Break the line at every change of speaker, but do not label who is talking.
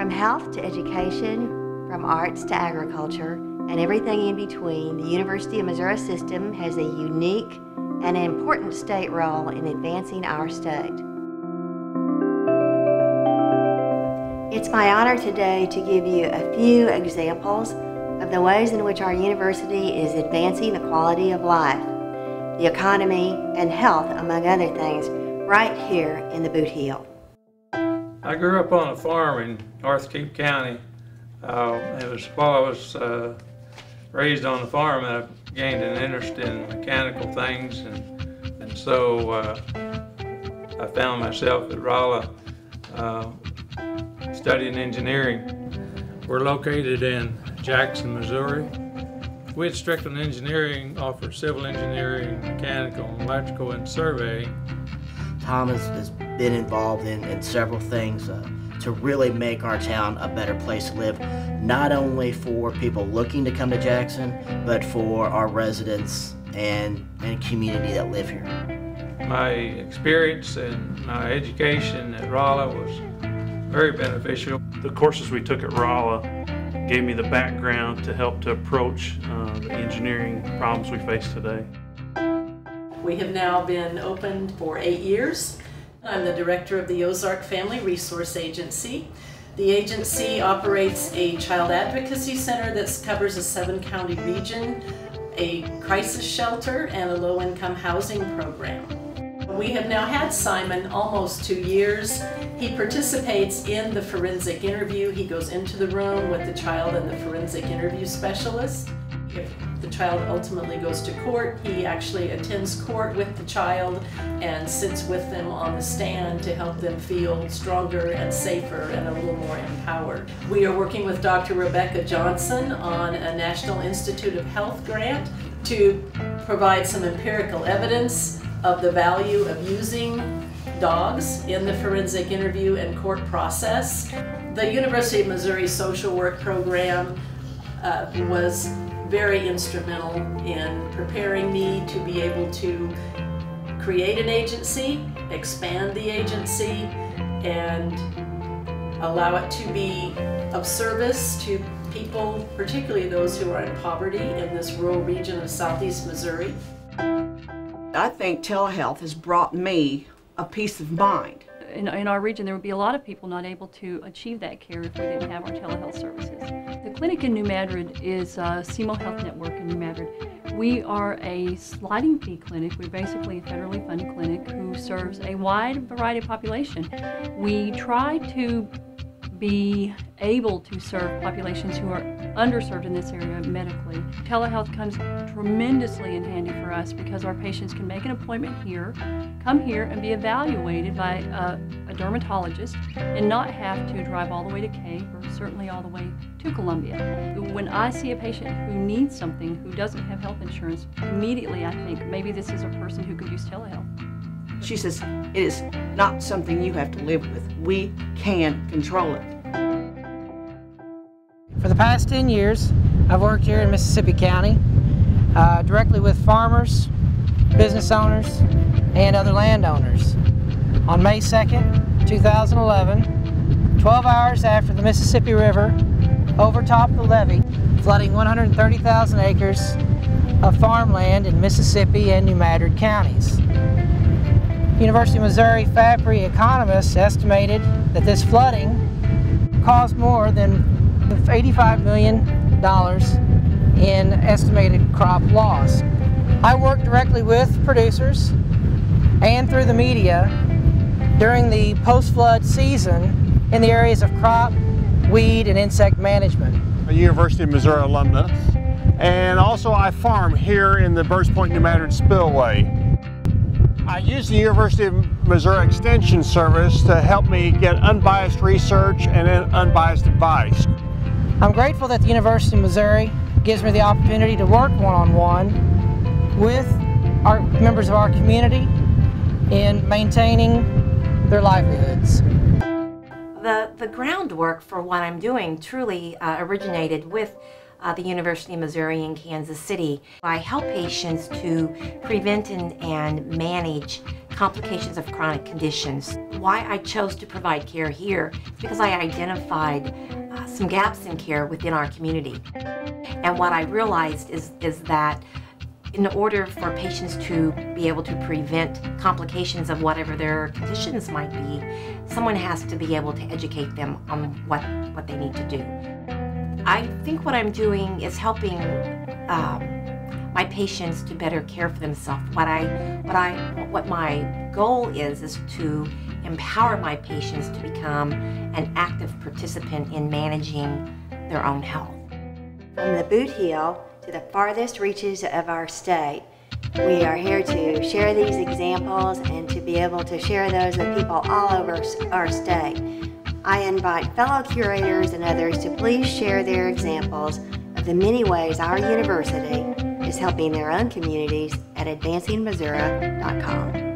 From health to education, from arts to agriculture, and everything in between, the University of Missouri system has a unique and an important state role in advancing our state. It's my honor today to give you a few examples of the ways in which our university is advancing the quality of life, the economy, and health, among other things, right here in the Boot Heel.
I grew up on a farm in North Keep County. It was while I was raised on the farm that I gained an interest in mechanical things, and so I found myself at Rolla studying engineering. We're located in Jackson, Missouri. We at Strickland Engineering offer civil engineering, mechanical, electrical, and surveying.
Tom has been involved in several things to really make our town a better place to live, not only for people looking to come to Jackson, but for our residents and community that live here.
My experience and my education at Rolla was very beneficial.
The courses we took at Rolla gave me the background to help to approach the engineering problems we face today.
We have now been opened for 8 years. I'm the director of the Ozark Family Resource Agency. The agency operates a child advocacy center that covers a 7-county region, a crisis shelter, and a low-income housing program. We have now had Simon almost 2 years. He participates in the forensic interview. He goes into the room with the child and the forensic interview specialist. If the child ultimately goes to court, he actually attends court with the child and sits with them on the stand to help them feel stronger and safer and a little more empowered. We are working with Dr. Rebecca Johnson on a National Institute of Health grant to provide some empirical evidence of the value of using dogs in the forensic interview and court process. The University of Missouri social work program was very instrumental in preparing me to be able to create an agency, expand the agency, and allow it to be of service to people, particularly those who are in poverty in this rural region of southeast Missouri.
I think telehealth has brought me a peace of mind.
In our region, there would be a lot of people not able to achieve that care if we didn't have our telehealth services. The clinic in New Madrid is SEMO Health Network in New Madrid. We are a sliding fee clinic. We're basically a federally funded clinic who serves a wide variety of population. We try to be able to serve populations who are underserved in this area medically. Telehealth comes tremendously in handy for us because our patients can make an appointment here, come here and be evaluated by a dermatologist and not have to drive all the way to Cape or certainly all the way to Columbia. When I see a patient who needs something, who doesn't have health insurance, immediately I think maybe this is a person who could use telehealth.
She says, it is not something you have to live with. We can control it.
For the past 10 years, I've worked here in Mississippi County, directly with farmers, business owners, and other landowners. On May 2nd, 2011, 12 hours after the Mississippi River overtopped the levee, flooding 130,000 acres of farmland in Mississippi and New Madrid counties. University of Missouri FAPRI economists estimated that this flooding caused more than $85 million in estimated crop loss. I worked directly with producers and through the media during the post-flood season in the areas of crop, weed, and insect management.
A University of Missouri alumnus, and also I farm here in the Burns Point New Madrid Spillway. I use the University of Missouri Extension Service to help me get unbiased research and unbiased advice.
I'm grateful that the University of Missouri gives me the opportunity to work one-on-one with our members of our community in maintaining their livelihoods.
The groundwork for what I'm doing truly originated with the University of Missouri in Kansas City. I help patients to prevent and manage complications of chronic conditions.
why I chose to provide care here is because I identified some gaps in care within our community. And what I realized is that in order for patients to be able to prevent complications of whatever their conditions might be, someone has to be able to educate them on what they need to do. I think what I'm doing is helping my patients to better care for themselves. What my goal is to empower my patients to become an active participant in managing their own health.
From the boot heel to the farthest reaches of our state, we are here to share these examples and to be able to share those with people all over our state. I invite fellow curators and others to please share their examples of the many ways our university is helping their own communities at advancingmissouri.com.